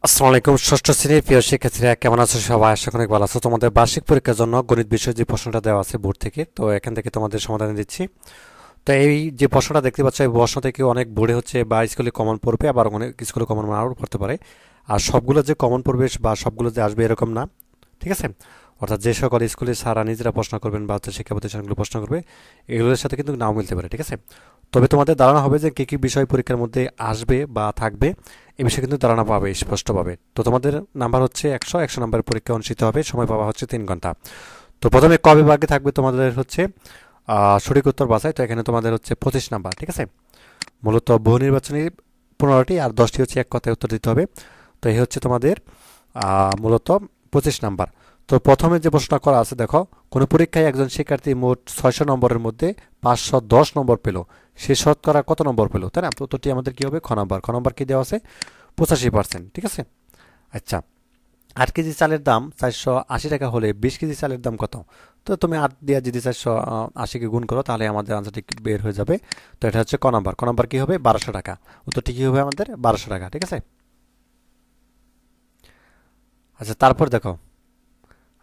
আসসালামু আলাইকুম। ষষ্ঠ শ্রেণীর প্রিয় শিক্ষার্থীরা কেমন আছো সবাই? আশা করি অনেক ভালো আছো। তোমাদের বার্ষিক পরীক্ষার জন্য গণিত বিষয়ে যে প্রশ্নটা দেওয়া আছে বোর্ড থেকে, তো এখান থেকে তোমাদের সমাধান দিচ্ছি। তো এই যে প্রশ্নটা দেখতে পাচ্ছ, এই প্রশ্ন থেকে অনেক বোর্ডে হচ্ছে বা স্কুলে কমন পড়বে, আবার অনেক স্কুলে কমন আরও পড়তে পারে। আর সবগুলো যে কমন পড়বে বা সবগুলো যে আসবে এরকম না, ঠিক আছে? অর্থাৎ যে সকল স্কুলে স্যাররা নিজেরা প্রশ্ন করবেন বা হচ্ছে শিক্ষা প্রতিষ্ঠানগুলো প্রশ্ন করবে, এগুলোর সাথে কিন্তু নাও মিলতে পারে, ঠিক আছে? তবে তোমাদের ধারণা হবে যে কী কী বিষয় পরীক্ষার মধ্যে আসবে বা থাকবে, এই বিষয়ে কিন্তু ধারণা পাবে স্পষ্টভাবে। তো তোমাদের নাম্বার হচ্ছে 100 নাম্বারের পরীক্ষা অনুষ্ঠিত হবে, সময় পাওয়া হচ্ছে 3 ঘন্টা। তো প্রথমে ক বিভাগে থাকবে তোমাদের হচ্ছে সঠিক উত্তর বাছাই। তো এখানে তোমাদের হচ্ছে 25 নাম্বার, ঠিক আছে? মূলত বহু নির্বাচনী 15টি আর 10টি হচ্ছে এক কথায় উত্তর দিতে হবে। তো এই হচ্ছে তোমাদের মূলত 25 নাম্বার। তো প্রথমে যে প্রশ্নটা করা আছে দেখো, কোনো পরীক্ষায় একজন শিক্ষার্থী মোট 600 নম্বরের মধ্যে 510 নম্বর পেল, সে শতকরা কত নম্বর পেল, তাই না? উত্তরটি আমাদের কি হবে? খ নম্বর। খ নম্বর কি দেওয়া আছে? 85%, ঠিক আছে? আচ্ছা, 8 কেজি চালের দাম 480 টাকা হলে 20 কেজি চালের দাম কত? তো তুমি 8 দিয়ে যদি 480-কে গুণ করো তাহলে আমাদের আনসারটি বের হয়ে যাবে। তো এটা হচ্ছে ক নম্বর। ক নম্বর কি হবে? 1200 টাকা। উত্তরটি কি হবে আমাদের? 1200 টাকা, ঠিক আছে? আচ্ছা, তারপর দেখো।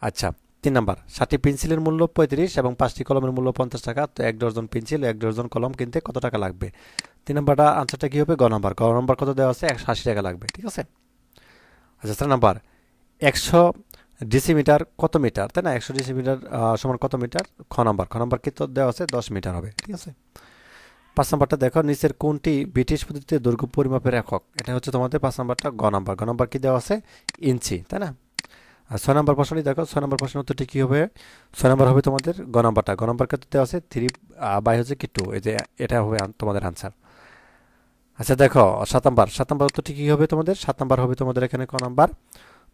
আচ্ছা, 3 নম্বর, 7টি পেন্সিলের মূল্য 35 এবং 5টি কলমের মূল্য 50 টাকা। তো 1 ডজন পেন্সিল 1 ডজন কলম কিনতে কত টাকা লাগবে? 3 নম্বরটা আনসারটা কি হবে? গ নম্বর। গ নম্বর কত দেওয়া আছে? 180 টাকা লাগবে, ঠিক আছে? আচ্ছা, 4 নম্বর, 100 ডেসিমিটার কত মিটার, তাই না? 100 ডেসিমিটার সমান কত মিটার? খ নম্বর। খ নম্বর কি তো দেওয়া আছে? 10 মিটার হবে, ঠিক আছে? 5 নম্বরটা দেখো, নিচের কোনটি ব্রিটিশ পদ্ধতিতে দৈর্ঘ্য পরিমাপের একক? এটা হচ্ছে তোমাদের 5 নম্বরটা গ নম্বর। গ নম্বর কি দেওয়া আছে? ইঞ্চি, তাই না? আর 6 নম্বর প্রশ্নটি দেখো, 6 নম্বর প্রশ্নের উত্তরটি কি হবে? 6 নম্বর হবে তোমাদের গ নম্বরটা। গ নম্বর ক্ষেত্রে দেওয়া আছে 3 বাই হচ্ছে কি 2, এই যে এটা হবে তোমাদের আনসার। আচ্ছা দেখো, 7 নম্বর। 7 নম্বর উত্তরটি কি হবে তোমাদের? 7 নম্বর হবে তোমাদের এখানে ক নম্বর।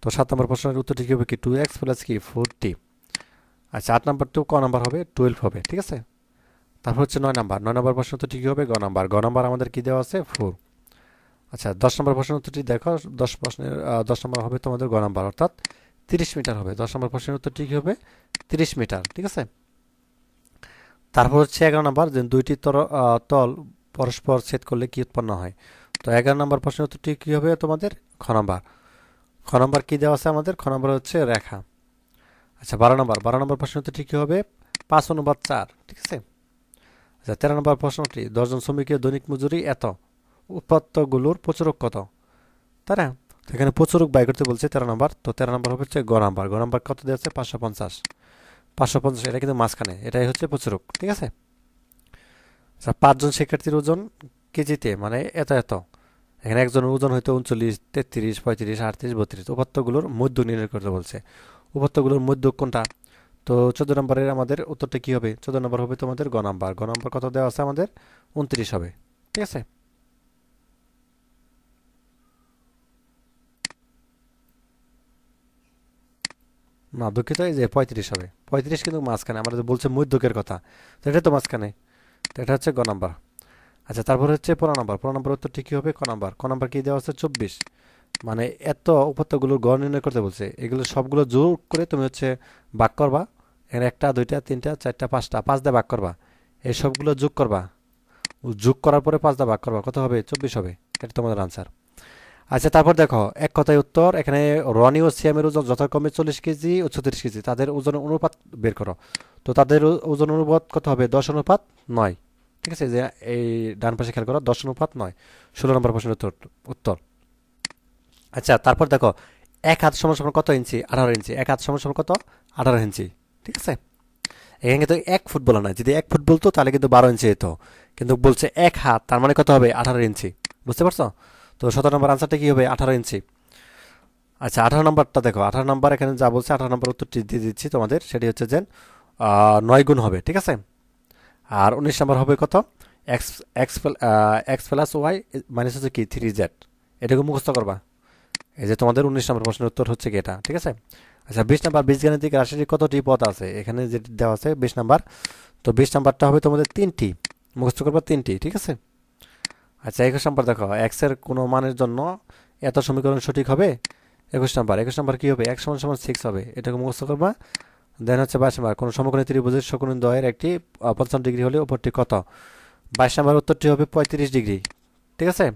তো 7 নম্বর প্রশ্নের উত্তরটি কি হবে? কি 2x প্লাস কি 4t। আচ্ছা, 8 নম্বর তো ক নম্বর হবে 12 হবে, ঠিক আছে? তারপর হচ্ছে 9 নম্বর। 9 নম্বর প্রশ্ন উত্তরটি কি হবে? গ নম্বর। গ নম্বর আমাদের কি দেওয়া আছে? 4। আচ্ছা, 10 নম্বর প্রশ্নের উত্তরটি দেখো, 10 নম্বর হবে তোমাদের গ নম্বর, অর্থাৎ 30 মিটার হবে। 10 নম্বর প্রশ্নের উত্তরটি কি হবে? 30 মিটার, ঠিক আছে? তারপর হচ্ছে 11 নম্বর, যে দুইটি তল পরস্পর ছেদ করলে কি উৎপন্ন হয়? তো 11 নম্বর প্রশ্নের উত্তরটি কি হবে তোমাদের? খ নম্বর। খ নম্বর কি দেওয়া আছে আমাদের? খ নম্বর হচ্ছে রেখা। আচ্ছা, 12 নম্বর। 12 নম্বর প্রশ্নের উত্তরটি কি হবে? 5/4, ঠিক আছে? আচ্ছা, 13 নম্বর প্রশ্নটি, 10 জন শ্রমিকের দৈনিক মজুরি এত, উৎপাদ্যগুলোর প্রচুরক কত, তাই না? তো এখানে প্রচুরক বাই করতে বলছে 13 নম্বর। তো 13 নম্বর হচ্ছে গ নম্বর। গ নম্বর কত দেওয়া আছে? 550। 550, এটা কিন্তু মাঝখানে, এটাই হচ্ছে প্রচুরক, ঠিক আছে? আচ্ছা, 5 জন শিক্ষার্থীর ওজন কেজিতে, মানে এত এত। এখানে একজনের ওজন হয়তো 39, 33, 35, 38, 32। উপাত্তগুলোর মধ্য নির্ণয় করতে বলছে। উপাত্তগুলোর মধ্য কোনটা? তো 14 নম্বরের আমাদের উত্তরটা কি হবে? 14 নম্বর হবে তোমাদের গ নাম্বার। গ নাম্বার কত দেওয়া আছে আমাদের? 29 হবে, ঠিক আছে? না, দুঃখিত, এই যে 35 হবে। 35 কিন্তু মাঝখানে, আমাদের বলছে মধ্যকের কথা, তো এটা তো মাঝখানে। তো এটা হচ্ছে গ নাম্বার। আচ্ছা, তারপর হচ্ছে 15 নম্বর। 15 নম্বর উত্তরটি কি হবে? ক নাম্বার। ক নাম্বার কি দেওয়া আছে? 24। মানে এত উপাত্তগুলোর গড় নির্ণয় করতে বলছে, এগুলো সবগুলো যোগ করে তুমি হচ্ছে ভাগ করবা। এখানে 1টা 2টা 3টা 4টা 5টা, 5 দিয়ে ভাগ করবা। এই সবগুলো যোগ করবা, যোগ করার পরে 5 দিয়ে ভাগ করবা, কত হবে? 24 হবে। এটা তোমাদের আনসার। আচ্ছা, তারপর দেখো, এক কথায় উত্তর। এখানে রনি ও সিয়ামের ওজন যথাক্রমে 40 কেজি ও 36 কেজি। তাদের ওজনের অনুপাত বের করো। তো তাদের ওজন অনুপাত কত হবে? 10:9, ঠিক আছে? যে এই ডান পাশে খেয়াল করো, 10:9। 16 নম্বর প্রশ্নের উত্তর উত্তর আচ্ছা, তারপর দেখো, এক হাত সমান সমান কত ইঞ্চি? 18 ইঞ্চি। এক হাত সমান সমান কত? 18 ইঞ্চি, ঠিক আছে? এখানে কিন্তু 1 ফুট বলা নাই। যদি 1 ফুট বলতো তাহলে কিন্তু 12 ইঞ্চি হতো, কিন্তু বলছে এক হাত, তার মানে কত হবে? 18 ইঞ্চি। বুঝতে পারছো? তো 17 নম্বর আনসারটা কি হবে? 18 ইঞ্চি। আচ্ছা, 18 নম্বরটা দেখো। 18 নম্বর এখানে যা বলছে, 18 নম্বর উত্তরটি দিয়ে দিচ্ছি তোমাদের। সেটি হচ্ছে যে 9 গুণ হবে, ঠিক আছে? আর 19 নম্বর হবে কত? X X X plus Y minus হচ্ছে কি 3z। এটাকে মুখস্থ করবা। এই যে তোমাদের 19 নম্বর প্রশ্নের উত্তর হচ্ছে কি এটা, ঠিক আছে? আচ্ছা, 20 নম্বর, বীজগাণিতিক রাশির কতটি পদ আছে? এখানে যেটি দেওয়া আছে 20 নম্বর। তো 20 নম্বরটা হবে তোমাদের 3টি। মুখস্থ করবা 3টি, ঠিক আছে? আচ্ছা, 21 নম্বর দেখো, এক্স এর কোনো মানের জন্য এত সমীকরণ সঠিক হবে। 21 নম্বর। 21 নম্বর কি হবে? x সমান সমান 6 হবে, এটাকে মুখস্থ করবা। দেন হচ্ছে 22 নম্বর, কোনো সমকোণী ত্রিভুজের শোকোণ দ্বয়ের একটি 55 ডিগ্রি হলে উপরটি কত? 22 নম্বর উত্তরটি হবে 35 ডিগ্রি, ঠিক আছে?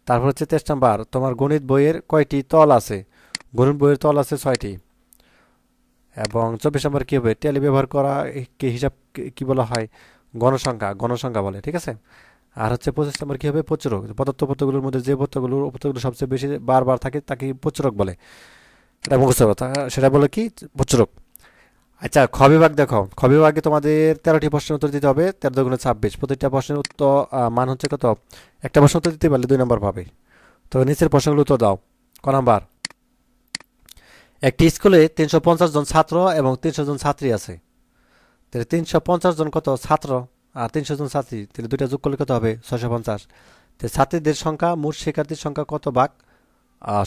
তারপর হচ্ছে 23 নাম্বার, তোমার গণিত বইয়ের কয়টি তল আছে? গণিত বইয়ের তল আছে 6টি। এবং 24 নাম্বার কি হবে? ট্যালি ব্যবহার করা কি হিসাব কি বলা হয়? গণসংখ্যা, গণসংখ্যা বলে, ঠিক আছে। আর হচ্ছে 25 নম্বর কি হবে? প্রচুরক। পদার্থ পদার্থগুলোর মধ্যে যে পদার্থগুলো সবচেয়ে বেশি বারবার থাকে তাকে প্রচুরক বলে। এটা মুখস্থ কথা, সেটা বলে কি? প্রচুরক। আচ্ছা, খ বিভাগ দেখো। খ বিভাগে তোমাদের 13টি প্রশ্নের উত্তর দিতে হবে, 13 দুগুণে 26। প্রতিটা প্রশ্নের উত্তর মান হচ্ছে কত? একটা প্রশ্ন উত্তর দিতে পারলে 2 নম্বর পাবে। তো নিচের প্রশ্নগুলো উত্তর দাও। ক নাম্বার, একটি স্কুলে 350 জন ছাত্র এবং 300 জন ছাত্রী আছে। তাহলে 350 জন কত ছাত্র আর 300 জন ছাত্রী, তাহলে দুইটা যোগ করলে কত হবে? 650। তো ছাত্রীদের সংখ্যা মোট শিক্ষার্থীর সংখ্যা কত ভাগ?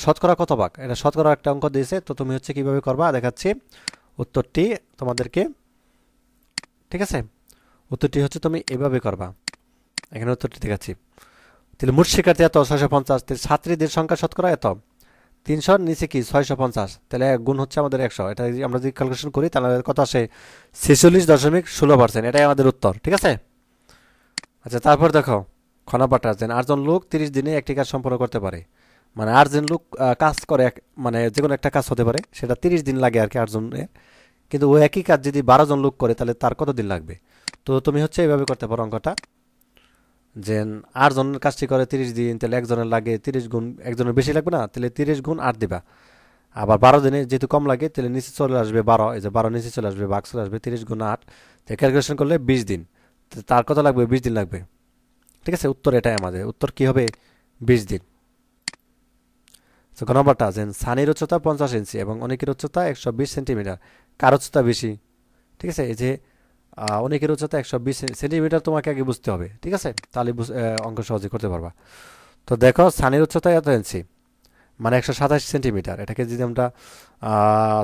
শতকরা কত ভাগ? এটা শতকরা একটা অঙ্ক দিয়েছে। তো তুমি হচ্ছে কিভাবে করবা দেখাচ্ছি উত্তরটি তোমাদেরকে, ঠিক আছে। উত্তরটি হচ্ছে তুমি এভাবে করবা, এখানে উত্তরটি দেখাচ্ছি। তাহলে মোট শিক্ষার্থী এত 650, ছাত্রীদের সংখ্যা শতকরা এত 300, নিচে কি 650, তাহলে গুণ হচ্ছে আমাদের 100। এটা আমরা যদি ক্যালকুলেশন করি তাহলে কত আসে? 46.16%। এটাই আমাদের উত্তর, ঠিক আছে। আচ্ছা, তারপর দেখো খ নাম্বারটা, যে 8 জন লোক 30 দিনে একটি কাজ সম্পন্ন করতে পারে। মানে 8 জন লোক কাজ করে, মানে যে কোনো একটা কাজ হতে পারে, সেটা 30 দিন লাগে আর কি 8 জনের। কিন্তু ওই একই কাজ যদি 12 জন লোক করে তাহলে তার কত দিন লাগবে? তো তুমি হচ্ছে এইভাবে করতে পারো অঙ্কটা, যে 8 জনের কাজটি করে 30 দিন, তাহলে একজনের লাগে 30 গুণ, একজনের বেশি লাগবে না, তাহলে 30 গুণ 8 দিবা। আবার 12 দিনে যেহেতু কম লাগে, তাহলে নিচে চলে আসবে 12, এই যে 12 নিচে চলে আসবে, ভাগ চলে আসবে 30 গুণ 8, তো ক্যালকুলেশন করলে 20 দিন। তো তার কত লাগবে? 20 দিন লাগবে, ঠিক আছে। উত্তর এটাই আমাদের উত্তর, কি হবে? 20 দিন। তো গ নম্বরটা, যে সানির উচ্চতা 50 ইঞ্চি এবং অনেকের উচ্চতা 120 সেন্টিমিটার, কার উচ্চতা বেশি? ঠিক আছে, এই যে অনেকের উচ্চতা 120 সেন্টিমিটার তোমাকে আগে বুঝতে হবে, ঠিক আছে, তাহলে অঙ্ক সহজে করতে পারবা। তো দেখো সানির উচ্চতা এত ইঞ্চি, মানে 127 সেন্টিমিটার। এটাকে যদি আমরা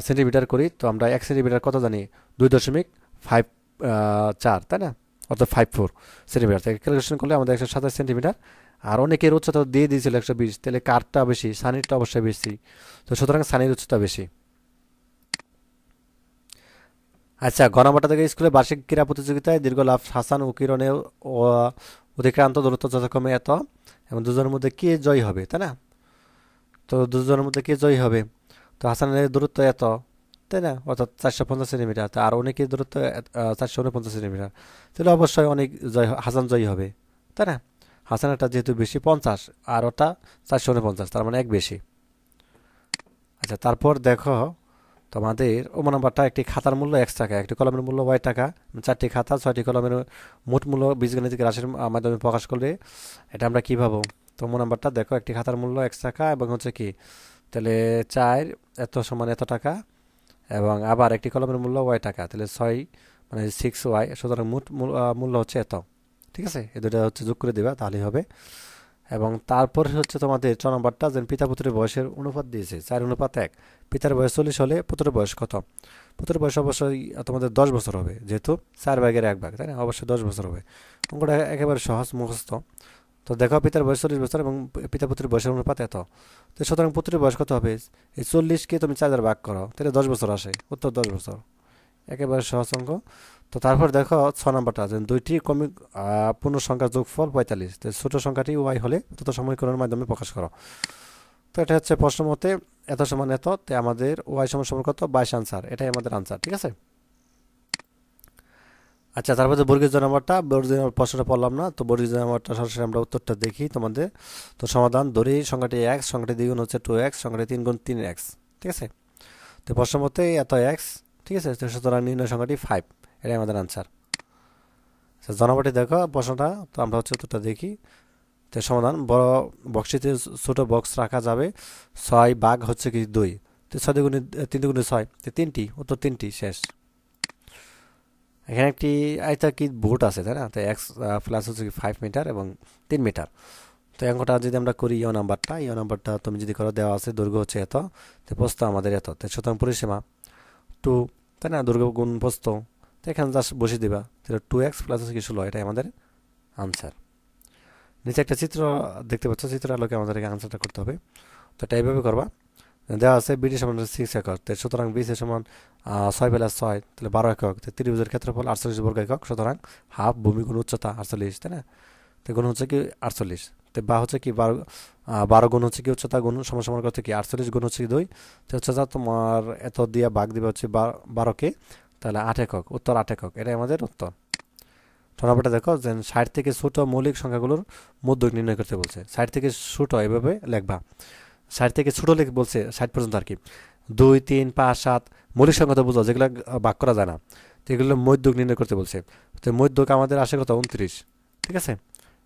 সেন্টিমিটার করি, তো আমরা 1 সেন্টিমিটার কত জানি? 2.54, তাই না? অর্থাৎ 54 সেন্টিমিটার থেকে ক্যালকুলেশন করলে আমাদের 127 সেন্টিমিটার। আর অনেকের উচ্চতা দিয়ে দিয়েছিল 120, তাহলে কারটা বেশি? সানিরটা অবশ্যই বেশি। তো সুতরাং সানির উচ্চতা বেশি। আচ্ছা, ঘ নম্বরটা থেকে, স্কুলে বার্ষিক ক্রীড়া প্রতিযোগিতায় দীর্ঘ লাভ হাসান ও কিরণের অতিক্রান্ত দূরত্ব যথাক্রমে এত, এবং দুজনের মধ্যে কে জয়ী হবে, তাই না? তো দুজনের মধ্যে কে জয়ী হবে? তো হাসানের দূরত্ব এত, তাই না? অর্থাৎ 450 সেন্টিমিটার। আর অনেকের দূরত্ব 449 সেন্টিমিটার, তাহলে অবশ্যই অনেক হাসান জয়ী হবে, তাই না? হাসানেরটা যেহেতু বেশি 50, আর ওটা 449, তার মানে এক বেশি। আচ্ছা, তারপর দেখো তোমাদের নাম্বারটা, একটি খাতার মূল্য X টাকা, একটি কলমের মূল্য Y টাকা, 4টি খাতা 6টি কলমের মোট মূল্য বীজগণিতিক রাশির মাধ্যমে প্রকাশ করলে এটা আমরা কি পাবো? তো নাম্বারটা দেখো, একটি খাতার মূল্য X টাকা এবং হচ্ছে কি, তাহলে 4 এত সমান এত টাকা, এবং আবার একটি কলমের মূল্য Y টাকা, তাহলে 6 মানে 6Y, সুতরাং মোট মূল্য হচ্ছে এত, ঠিক আছে। এই দুটো হচ্ছে যোগ করে দিবা, তাহলেই হবে। এবং তারপর হচ্ছে তোমাদের 6 নম্বরটা, যে পিতা পুত্রের বয়সের অনুপাত দিয়েছে 4:1। পিতার বয়স 40 হলে পুত্রের বয়স কত? পুত্রের বয়স অবশ্যই তোমাদের 10 বছর হবে, যেহেতু 4 ভাগের 1 ভাগ, তাই না? অবশ্যই 10 বছর হবে। অঙ্কটা একেবারে সহজ, মুখস্থ। তো দেখো, পিতার বয়স 40 বছর এবং পিতা পুত্রের বয়সের অনুপাত এত। তো সুতরাং পুত্রের বয়স কত হবে? এই 40কে তুমি 4 দ্বারা ভাগ করো, তাহলে 10 বছর আসে, উত্তর 10 বছর। একেবারে সহজ অঙ্ক। তো তারপর দেখো 6 নম্বরটা, যে দুইটি ক্রমিক পূর্ণ সংখ্যার যোগফল 45, তো ছোট সংখ্যাটি Y হলে তত সমীকরণের মাধ্যমে প্রকাশ করো। তো এটা হচ্ছে প্রশ্ন মতে এত সমান এত, তো আমাদের Y সমান সমান কত? 22 আনসার, এটাই আমাদের আনসার, ঠিক আছে। আচ্ছা, তারপর যে বর্গীয় নাম্বারটা, বর্গীয় প্রশ্নটা পড়লাম না, তো বর্গীয় নাম্বারটা সরাসরি আমরা উত্তরটা দেখি তোমাদের। তো সমাধান ধরি, সংখ্যাটি x, সংখ্যাটি দ্বিগুণ হচ্ছে 2x, সংখ্যাটি 3 গুণ 3x, ঠিক আছে। তো প্রশ্ন মতে এত x, ঠিক আছে, তো সুতরাং নির্ণয় সংখ্যাটি 5, এটাই আমাদের আনসার। জনবটি দেখো প্রশ্নটা, তো আমরা হচ্ছে উত্তরটা দেখি। তো সমাধান, বড় বক্সটিতে ছোট বক্স রাখা যাবে, 6 ভাগ হচ্ছে কি 2, তো 6 দুগুণে 3 দুগুণে 6, তো 3টি, উত্তর 3টি, শেষ। এখানে একটি আয়তাকৃত বোর্ড আছে, তাই না? তো এক্স প্লাস হচ্ছে কি 5 মিটার এবং 3 মিটার। তো অঙ্কটা যদি আমরা করি, নাম্বারটা তুমি যদি করো, দেওয়া আছে দৈর্ঘ্য হচ্ছে এত, তো প্রস্থ আমাদের এত, তো সুতরাং পরিসীমা 2, তাই না? দৈর্ঘ্য গুণ প্রস্থ, তো এখানে জাস্ট বসিয়ে দিবা, তাহলে 2x প্লাস হচ্ছে কি 16, এটাই আমাদের আনসার। নিচে একটা চিত্র দেখতে পাচ্ছ, চিত্রের আলোকে আমাদের আনসারটা করতে হবে। তো এটা এইভাবে করবা, দেওয়া আছে বিডি সমান 6 একক, সুতরাং বিসি সমান 6 প্লাস 6, তাহলে 12 একক, ত্রিভুজের ক্ষেত্রফল 48 বর্গ একক, সুতরাং হাফ ভূমি গুণ উচ্চতা 48, তাই না? তো গুণ হচ্ছে কি 48, তো বা হচ্ছে কি 12 গুণ হচ্ছে কি উচ্চতা গুণ সমান সমান করতে কি 48 গুণ হচ্ছে কি 2, তো হচ্ছে যা তোমার এত দিয়ে ভাগ দিবে হচ্ছে 12কে, তাহলে 8 একক, উত্তর 8 একক, এটাই আমাদের উত্তর। 2 নম্বরটা দেখো যে 60 থেকে ছোট মৌলিক সংখ্যাগুলোর মধ্যক নির্ণয় করতে বলছে। 60 থেকে ছোট এভাবে লিখবা, 60 থেকে ছোট লিখ বলছে 60 পর্যন্ত আর কি, 2 3 5 7 মৌলিক সংখ্যা তো বুঝো যেগুলো ভাগ করা যায় না, তো এগুলো মধ্যক নির্ণয় করতে বলছে। তো মধ্যক আমাদের আসে কত 29, ঠিক আছে।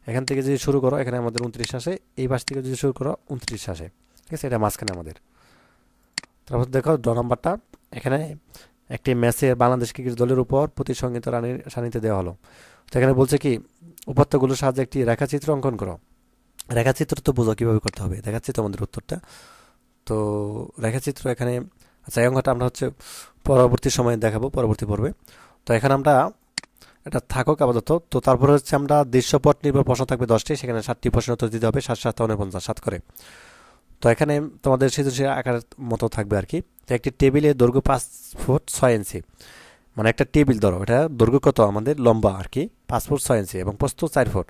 এখান থেকে যদি শুরু করো এখানে আমাদের 29 আসে, এই পাশ থেকে যদি শুরু করো 29 আসে, ঠিক আছে, এটা মাঝখানে আমাদের। তারপর দেখো 2 নম্বরটা, এখানে একটি ম্যাচে বাংলাদেশ ক্রিকেট দলের উপর প্রতিসংগীত রানের সান্নিধ্যে দেওয়া হলো। তো এখানে বলছে কি উপাত্তগুলোর সাহায্যে একটি রেখাচিত্র অঙ্কন করো। রেখাচিত্র তো বুঝো কিভাবে করতে হবে, দেখাচ্ছি তোমাদের উত্তরটা। তো রেখাচিত্র এখানে, আচ্ছা এই অঙ্কটা আমরা হচ্ছে পরবর্তী সময়ে দেখাবো, পরবর্তী পর্বে। তো এখানে আমরা এটা থাকুক আপাতত। তো তারপরে হচ্ছে আমরা দৃশ্যপট নির্ভর প্রশ্ন থাকবে 10টি, সেখানে 7টি প্রশ্ন উত্তর দিতে হবে, 7 7 49, 7 করে। তো এখানে তোমাদের সৃজনশীল আকার মতো থাকবে আর কি। তো একটি টেবিলের দৈর্ঘ্য 5 ফুট 6 ইঞ্চি, মানে একটা টেবিল ধরো, এটা দৈর্ঘ্য কত আমাদের লম্বা আর কি 5 ফুট 6 ইঞ্চি এবং প্রস্থ 4 ফুট।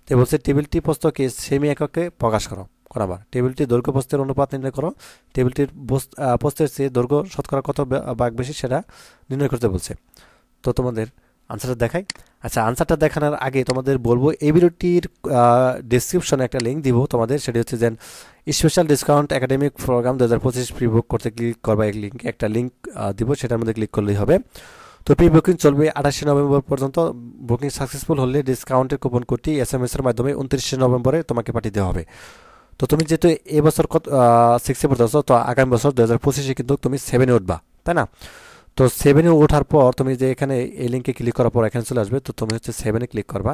তো বলছে টেবিলটি প্রস্থকে সেমি এককে প্রকাশ করো। আবার টেবিলটির দৈর্ঘ্য প্রস্থের অনুপাত নির্ণয় করো। টেবিলটির প্রস্থের চেয়ে দৈর্ঘ্য শতকরা কত ভাগ বেশি সেটা নির্ণয় করতে বলছে। তো তোমাদের আনসারটা দেখাই। আচ্ছা আনসারটা দেখানোর আগে তোমাদের বলবো এই ভিডিওটির ডিসক্রিপশনে একটা লিঙ্ক দিব তোমাদের, সেটি হচ্ছে যে special discount academic programme 2025 pre book করতে ক্লিক করবা, এক লিঙ্ক একটা লিঙ্ক দিব, সেটার মধ্যে ক্লিক করলেই হবে। তো প্রি বুকিং চলবে 28 নভেম্বর পর্যন্ত। বুকিং সাকসেসফুল হলে ডিসকাউন্টের কুপন কোডটি SMS এর মাধ্যমে 29 নভেম্বরে তোমাকে পাঠিয়ে দেওয়া হবে। তো তুমি যেহেতু এবছর 6-এ পড়তেছো, তো আগামী বছর 2025-এ কিন্তু তুমি 7-এ উঠবা, তাই না? তো 7-এ ওঠার পর তুমি যে এখানে এই লিঙ্কে ক্লিক করার পর এখানে চলে আসবে, তো তুমি হচ্ছে 7-এ ক্লিক করবা।